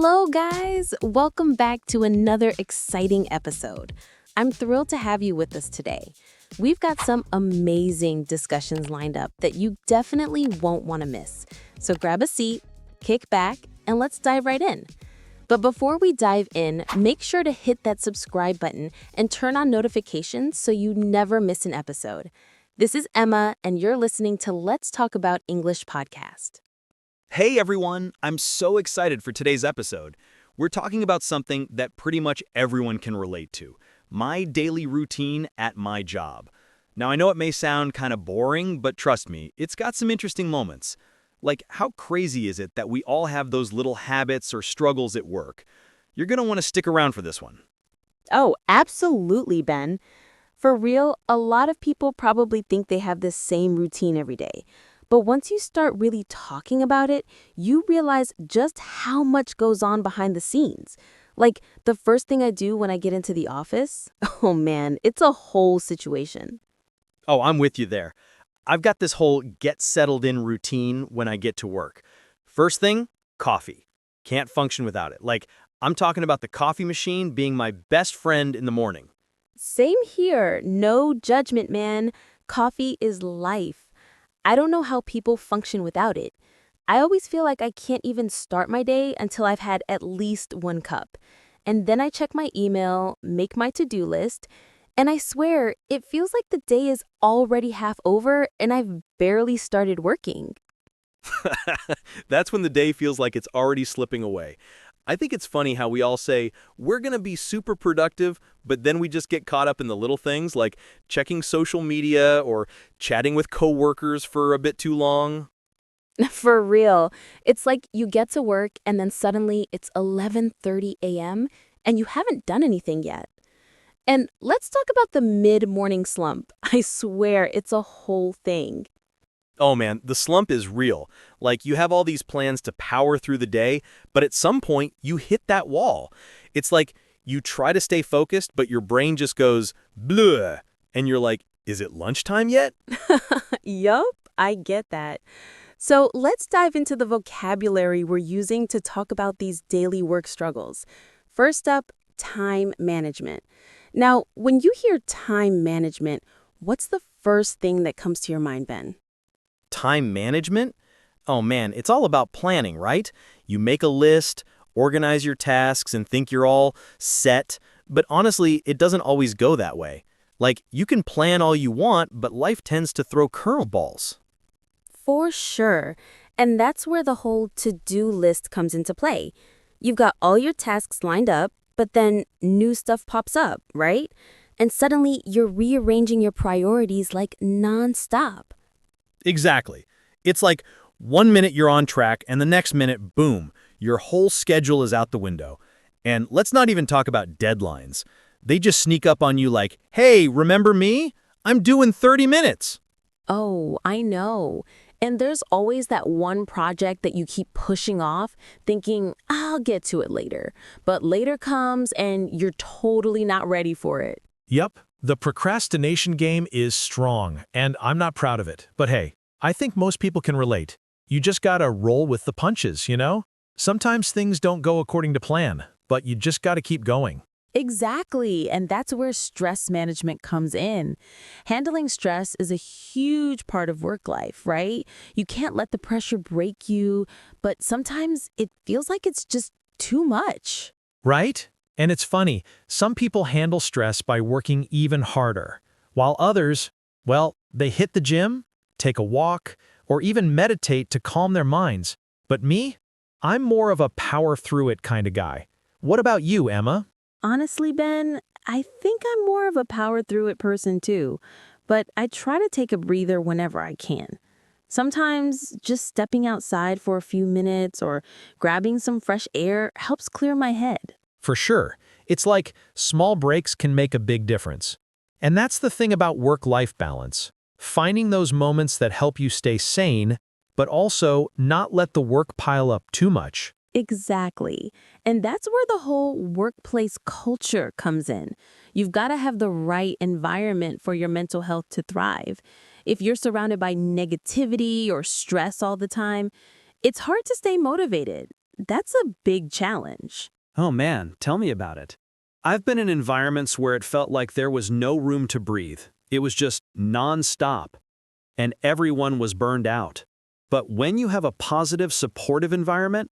Hello, guys! Welcome back to another exciting episode. I'm thrilled to have you with us today. We've got some amazing discussions lined up that you definitely won't want to miss. So grab a seat, kick back, and let's dive right in. But before we dive in, make sure to hit that subscribe button and turn on notifications so you never miss an episode. This is Emma, and you're listening to Let's Talk About English podcast. Hey everyone, I'm so excited for today's episode. We're talking about something that pretty much everyone can relate to, my daily routine at my job. Now I know it may sound kind of boring, but trust me, it's got some interesting moments. Like, how crazy is it that we all have those little habits or struggles at work? You're gonna want to stick around for this one. Oh, absolutely, Ben. For real, a lot of people probably think they have this same routine every day. But once you start really talking about it, you realize just how much goes on behind the scenes. Like, the first thing I do when I get into the office, oh man, it's a whole situation. Oh, I'm with you there. I've got this whole get settled in routine when I get to work. First thing, coffee. Can't function without it. Like, I'm talking about the coffee machine being my best friend in the morning. Same here, no judgment, man. Coffee is life. I don't know how people function without it. I always feel like I can't even start my day until I've had at least one cup. And then I check my email, make my to-do list, and I swear, it feels like the day is already half over and I've barely started working. That's when the day feels like it's already slipping away. I think it's funny how we all say, we're going to be super productive, but then we just get caught up in the little things like checking social media or chatting with coworkers for a bit too long. For real, it's like you get to work and then suddenly it's 11:30 a.m. and you haven't done anything yet. And let's talk about the mid-morning slump. I swear, it's a whole thing. Oh man, the slump is real. Like, you have all these plans to power through the day, but at some point you hit that wall. It's like you try to stay focused, but your brain just goes bleh, and you're like, is it lunchtime yet? Yup, I get that. So let's dive into the vocabulary we're using to talk about these daily work struggles. First up, time management. Now, when you hear time management, what's the first thing that comes to your mind, Ben? Time management? Oh man, it's all about planning, right? You make a list, organize your tasks, and think you're all set. But honestly, it doesn't always go that way. Like, you can plan all you want, but life tends to throw curveballs. For sure. And that's where the whole to-do list comes into play. You've got all your tasks lined up, but then new stuff pops up, right? And suddenly you're rearranging your priorities like nonstop. Exactly. It's like 1 minute you're on track, and the next minute, boom, your whole schedule is out the window. And let's not even talk about deadlines. They just sneak up on you like, hey, remember me? I'm due in 30 minutes. Oh, I know. And there's always that one project that you keep pushing off, thinking, I'll get to it later. But later comes and you're totally not ready for it. Yep, the procrastination game is strong, and I'm not proud of it. But hey, I think most people can relate. You just gotta roll with the punches, you know? Sometimes things don't go according to plan, but you just gotta keep going. Exactly, and that's where stress management comes in. Handling stress is a huge part of work life, right? You can't let the pressure break you, but sometimes it feels like it's just too much. Right? And it's funny, some people handle stress by working even harder, while others, well, they hit the gym, take a walk, or even meditate to calm their minds. But me? I'm more of a power-through-it kind of guy. What about you, Emma? Honestly, Ben, I think I'm more of a power-through-it person too, but I try to take a breather whenever I can. Sometimes just stepping outside for a few minutes or grabbing some fresh air helps clear my head. For sure. It's like small breaks can make a big difference. And that's the thing about work-life balance. Finding those moments that help you stay sane, but also not let the work pile up too much. Exactly. And that's where the whole workplace culture comes in. You've got to have the right environment for your mental health to thrive. If you're surrounded by negativity or stress all the time, it's hard to stay motivated. that's a big challenge. Oh man, tell me about it. I've been in environments where it felt like there was no room to breathe. It was just non-stop, and everyone was burned out. But when you have a positive, supportive environment,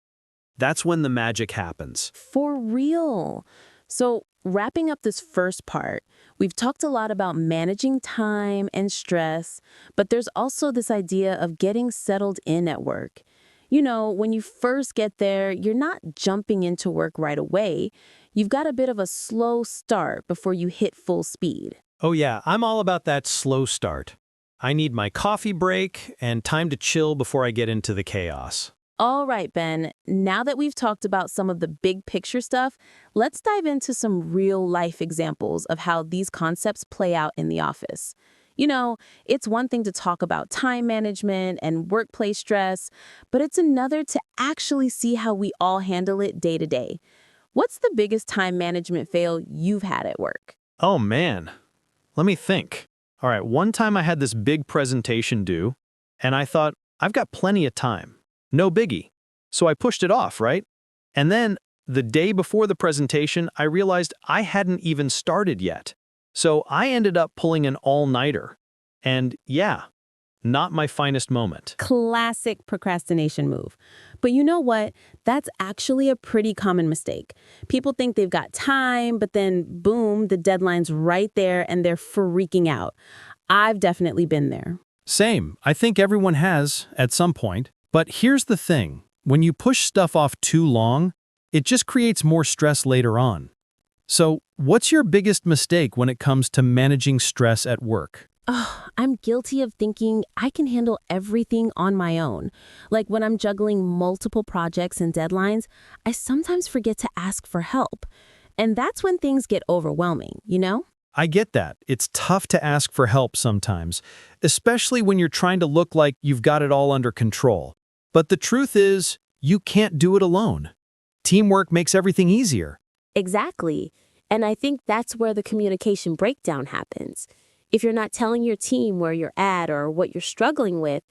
that's when the magic happens. For real. So, wrapping up this first part, we've talked a lot about managing time and stress, but there's also this idea of getting settled in at work. You know, when you first get there, you're not jumping into work right away. You've got a bit of a slow start before you hit full speed. Oh yeah, I'm all about that slow start. I need my coffee break and time to chill before I get into the chaos. All right, Ben, now that we've talked about some of the big picture stuff, let's dive into some real life examples of how these concepts play out in the office. You know, it's one thing to talk about time management and workplace stress, but it's another to actually see how we all handle it day to day. What's the biggest time management fail you've had at work? Oh man, let me think. All right, one time I had this big presentation due, and I thought, I've got plenty of time. No biggie. So I pushed it off, right? And then, the day before the presentation, I realized I hadn't even started yet. So I ended up pulling an all-nighter. And yeah, not my finest moment. Classic procrastination move. But you know what? That's actually a pretty common mistake. People think they've got time, but then boom, the deadline's right there and they're freaking out. I've definitely been there. Same. I think everyone has, at some point. But here's the thing. When you push stuff off too long, it just creates more stress later on. So, what's your biggest mistake when it comes to managing stress at work? Oh, I'm guilty of thinking I can handle everything on my own. Like when I'm juggling multiple projects and deadlines, I sometimes forget to ask for help. And that's when things get overwhelming, you know? I get that. It's tough to ask for help sometimes, especially when you're trying to look like you've got it all under control. But the truth is, you can't do it alone. Teamwork makes everything easier. Exactly. And I think that's where the communication breakdown happens. If you're not telling your team where you're at or what you're struggling with,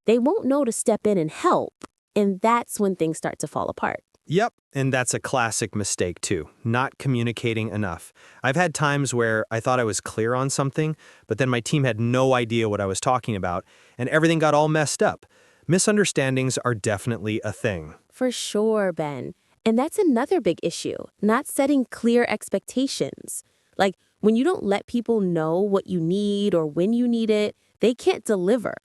they won't know to step in and help. And that's when things start to fall apart. Yep, and that's a classic mistake too, not communicating enough. I've had times where I thought I was clear on something, but then my team had no idea what I was talking about, and everything got all messed up. Misunderstandings are definitely a thing. For sure, Ben. And that's another big issue, not setting clear expectations. Like, when you don't let people know what you need or when you need it, they can't deliver.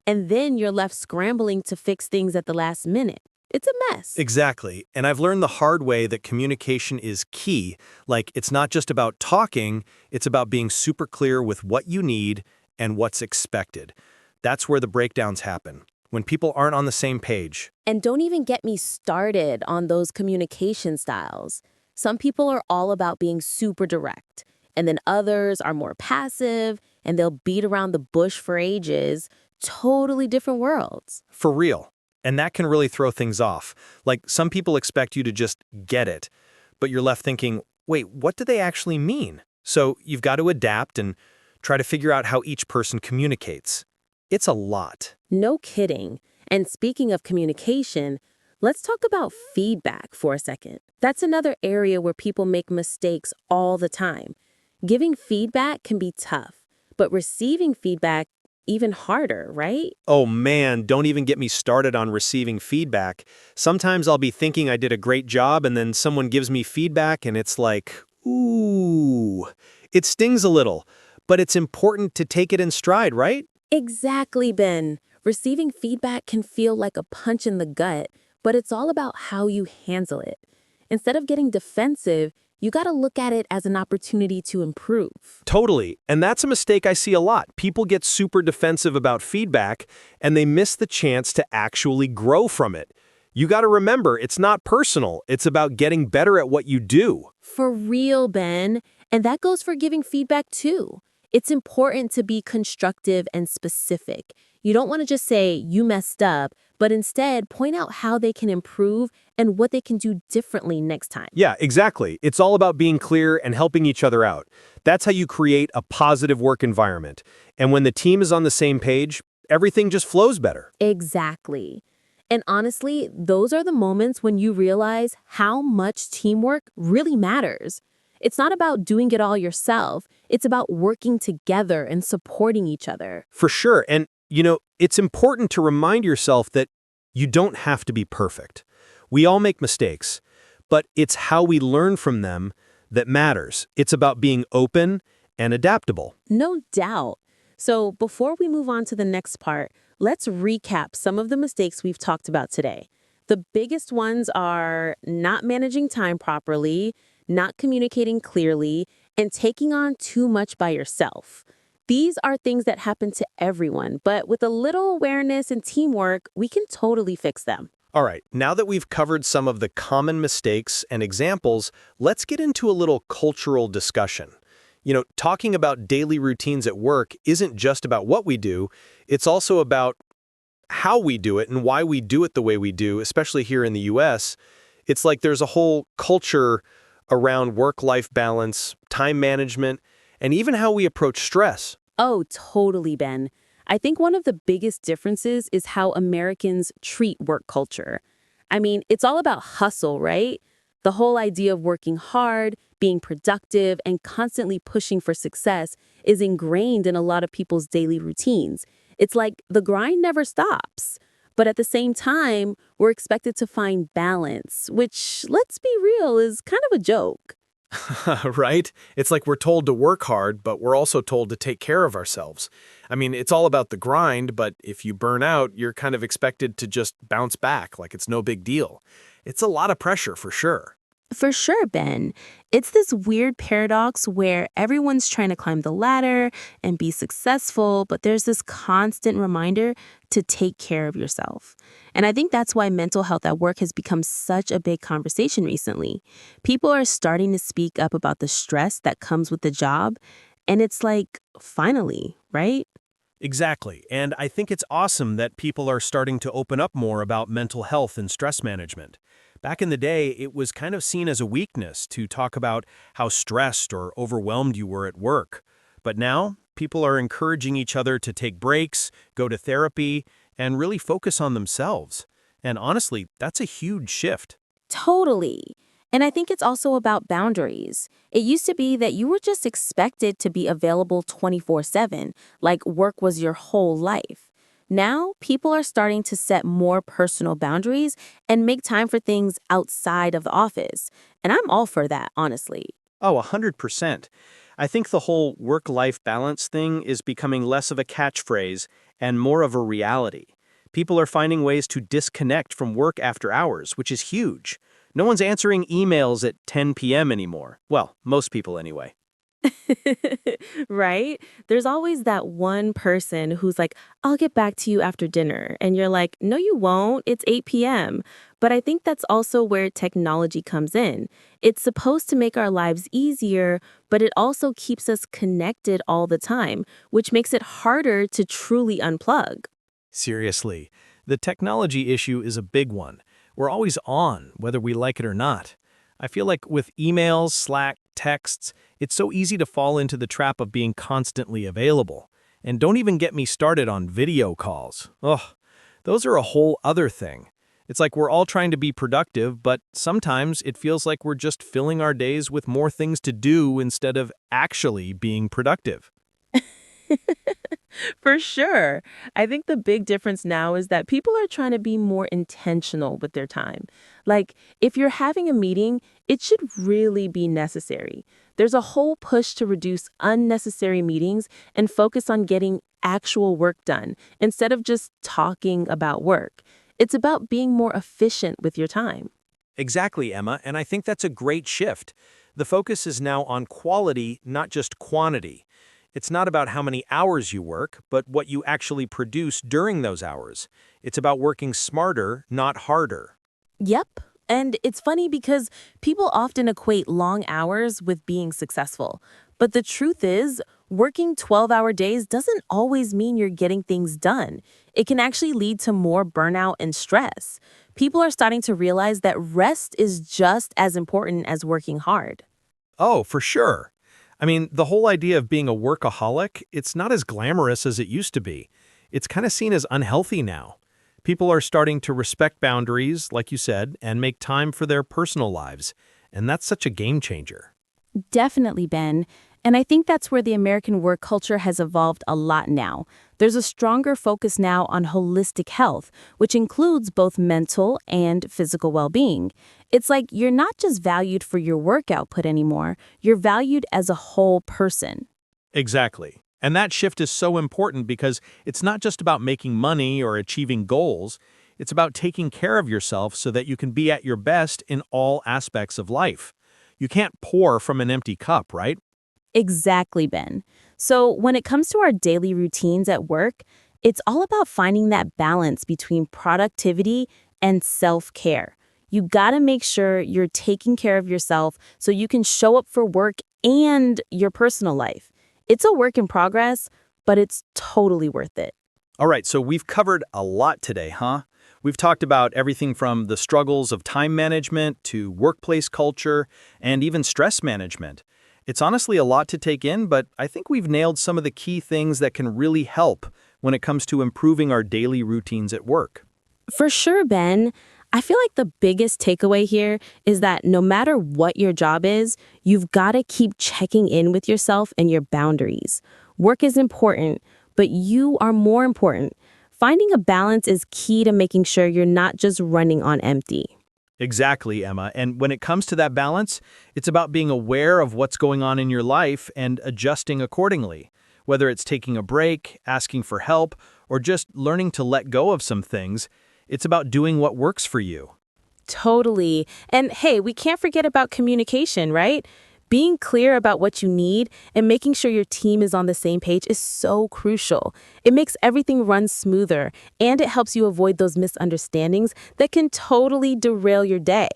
And then you're left scrambling to fix things at the last minute. It's a mess. Exactly, and I've learned the hard way that communication is key. Like, it's not just about talking, it's about being super clear with what you need and what's expected. That's where the breakdowns happen, when people aren't on the same page. And don't even get me started on those communication styles. Some people are all about being super direct, and then others are more passive, and they'll beat around the bush for ages. Totally different worlds. For real. And that can really throw things off. Like, some people expect you to just get it, but you're left thinking, wait, what do they actually mean? So you've got to adapt and try to figure out how each person communicates. It's a lot. No kidding. And speaking of communication, let's talk about feedback for a second. That's another area where people make mistakes all the time. Giving feedback can be tough, but receiving feedback even harder, right? Oh man, don't even get me started on receiving feedback. Sometimes I'll be thinking I did a great job and then someone gives me feedback and it's like, ooh. It stings a little, but it's important to take it in stride, right? Exactly, Ben. Receiving feedback can feel like a punch in the gut, but it's all about how you handle it. Instead of getting defensive, you got to look at it as an opportunity to improve. Totally. And that's a mistake I see a lot. People get super defensive about feedback and they miss the chance to actually grow from it. You got to remember, it's not personal. It's about getting better at what you do. For real, Ben. And that goes for giving feedback too. It's important to be constructive and specific. You don't want to just say, you messed up, but instead point out how they can improve and what they can do differently next time. Yeah, exactly. It's all about being clear and helping each other out. That's how you create a positive work environment. And when the team is on the same page, everything just flows better. Exactly. And honestly, those are the moments when you realize how much teamwork really matters. It's not about doing it all yourself. It's about working together and supporting each other. For sure. And, it's important to remind yourself that you don't have to be perfect. We all make mistakes, but it's how we learn from them that matters. It's about being open and adaptable. No doubt. So before we move on to the next part, let's recap some of the mistakes we've talked about today. The biggest ones are not managing time properly, not communicating clearly, and taking on too much by yourself. These are things that happen to everyone, but with a little awareness and teamwork, we can totally fix them. All right, now that we've covered some of the common mistakes and examples, let's get into a little cultural discussion. Talking about daily routines at work isn't just about what we do, it's also about how we do it and why we do it the way we do, especially here in the US. It's like there's a whole culture around work-life balance, time management, and even how we approach stress. Oh, totally, Ben. I think one of the biggest differences is how Americans treat work culture. I mean, it's all about hustle, right? The whole idea of working hard, being productive, and constantly pushing for success is ingrained in a lot of people's daily routines. It's like the grind never stops. But at the same time, we're expected to find balance, which, let's be real, is kind of a joke. Right? It's like we're told to work hard, but we're also told to take care of ourselves. I mean, it's all about the grind, but if you burn out, you're kind of expected to just bounce back like it's no big deal. It's a lot of pressure for sure. For sure, Ben. It's this weird paradox where everyone's trying to climb the ladder and be successful, but there's this constant reminder to take care of yourself. And I think that's why mental health at work has become such a big conversation recently. People are starting to speak up about the stress that comes with the job, and it's like, finally, right? Exactly. And I think it's awesome that people are starting to open up more about mental health and stress management. Back in the day, it was kind of seen as a weakness to talk about how stressed or overwhelmed you were at work. But now, people are encouraging each other to take breaks, go to therapy, and really focus on themselves. And honestly, that's a huge shift. Totally. And I think it's also about boundaries. It used to be that you were just expected to be available 24/7, like work was your whole life. Now, people are starting to set more personal boundaries and make time for things outside of the office. And I'm all for that, honestly. Oh, 100%. I think the whole work-life balance thing is becoming less of a catchphrase and more of a reality. People are finding ways to disconnect from work after hours, which is huge. No one's answering emails at 10 p.m. anymore. Well, most people anyway. Right? There's always that one person who's like, I'll get back to you after dinner. And you're like, no, you won't. It's 8 p.m. But I think that's also where technology comes in. It's supposed to make our lives easier, but it also keeps us connected all the time, which makes it harder to truly unplug. Seriously, the technology issue is a big one. We're always on, whether we like it or not. I feel like with emails, Slack, texts, it's so easy to fall into the trap of being constantly available. And don't even get me started on video calls. Ugh, those are a whole other thing. It's like we're all trying to be productive, but sometimes it feels like we're just filling our days with more things to do instead of actually being productive. For sure. I think the big difference now is that people are trying to be more intentional with their time. Like, if you're having a meeting, it should really be necessary. There's a whole push to reduce unnecessary meetings and focus on getting actual work done instead of just talking about work. It's about being more efficient with your time. Exactly, Emma, and I think that's a great shift. The focus is now on quality, not just quantity. It's not about how many hours you work, but what you actually produce during those hours. It's about working smarter, not harder. Yep. And it's funny because people often equate long hours with being successful. But the truth is, working 12-hour days doesn't always mean you're getting things done. It can actually lead to more burnout and stress. People are starting to realize that rest is just as important as working hard. Oh, for sure. I mean, the whole idea of being a workaholic, it's not as glamorous as it used to be. It's kind of seen as unhealthy now. People are starting to respect boundaries, like you said, and make time for their personal lives. And that's such a game changer. Definitely, Ben. And I think that's where the American work culture has evolved a lot now. There's a stronger focus now on holistic health, which includes both mental and physical well-being. It's like you're not just valued for your work output anymore, you're valued as a whole person. Exactly. And that shift is so important because it's not just about making money or achieving goals. It's about taking care of yourself so that you can be at your best in all aspects of life. You can't pour from an empty cup, right? Exactly, Ben. So when it comes to our daily routines at work, it's all about finding that balance between productivity and self-care. You gotta make sure you're taking care of yourself so you can show up for work and your personal life. It's a work in progress, but it's totally worth it. All right, so we've covered a lot today, huh? We've talked about everything from the struggles of time management to workplace culture and even stress management. It's honestly a lot to take in, but I think we've nailed some of the key things that can really help when it comes to improving our daily routines at work. For sure, Ben. I feel like the biggest takeaway here is that no matter what your job is, you've got to keep checking in with yourself and your boundaries. Work is important, but you are more important. Finding a balance is key to making sure you're not just running on empty. Exactly, Emma. And when it comes to that balance, it's about being aware of what's going on in your life and adjusting accordingly. Whether it's taking a break, asking for help, or just learning to let go of some things, it's about doing what works for you. Totally. And hey, we can't forget about communication, right? Being clear about what you need and making sure your team is on the same page is so crucial. It makes everything run smoother, and it helps you avoid those misunderstandings that can totally derail your day.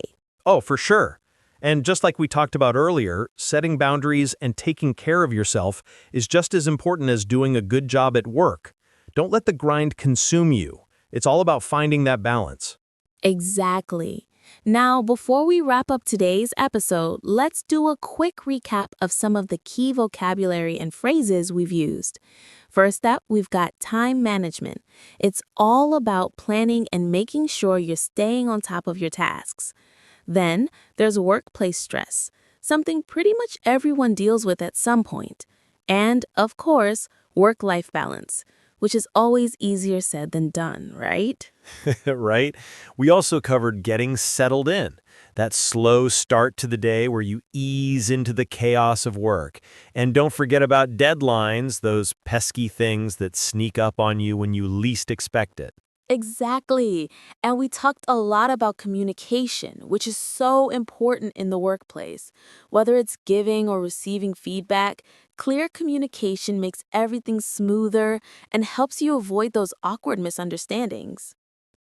Oh, for sure. And just like we talked about earlier, setting boundaries and taking care of yourself is just as important as doing a good job at work. Don't let the grind consume you. It's all about finding that balance. Exactly. Now, before we wrap up today's episode, let's do a quick recap of some of the key vocabulary and phrases we've used. First up, we've got time management. It's all about planning and making sure you're staying on top of your tasks. Then, there's workplace stress, something pretty much everyone deals with at some point. And, of course, work-life balance, which is always easier said than done, right? Right? We also covered getting settled in, that slow start to the day where you ease into the chaos of work. And don't forget about deadlines, those pesky things that sneak up on you when you least expect it. Exactly. And we talked a lot about communication, which is so important in the workplace. Whether it's giving or receiving feedback, clear communication makes everything smoother and helps you avoid those awkward misunderstandings.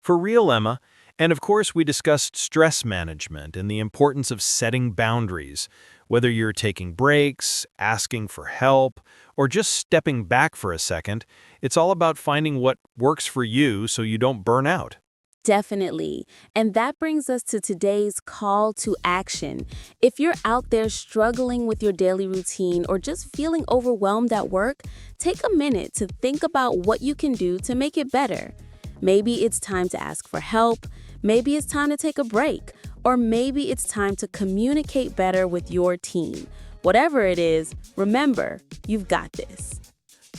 For real, Emma. And of course, we discussed stress management and the importance of setting boundaries. Whether you're taking breaks, asking for help, or just stepping back for a second, it's all about finding what works for you so you don't burn out. Definitely. And that brings us to today's call to action. If you're out there struggling with your daily routine or just feeling overwhelmed at work, take a minute to think about what you can do to make it better. Maybe it's time to ask for help, maybe it's time to take a break, or maybe it's time to communicate better with your team. Whatever it is, remember, you've got this.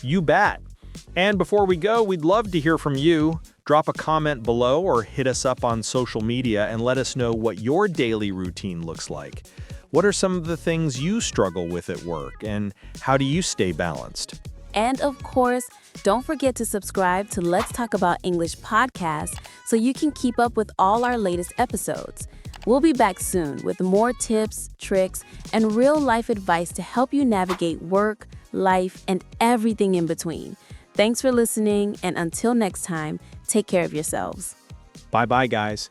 You bet. And before we go, we'd love to hear from you. Drop a comment below or hit us up on social media and let us know what your daily routine looks like. What are some of the things you struggle with at work, and how do you stay balanced? And of course, don't forget to subscribe to Let's Talk About English podcast so you can keep up with all our latest episodes. We'll be back soon with more tips, tricks, and real-life advice to help you navigate work, life, and everything in between. Thanks for listening, and until next time, take care of yourselves. Bye-bye, guys.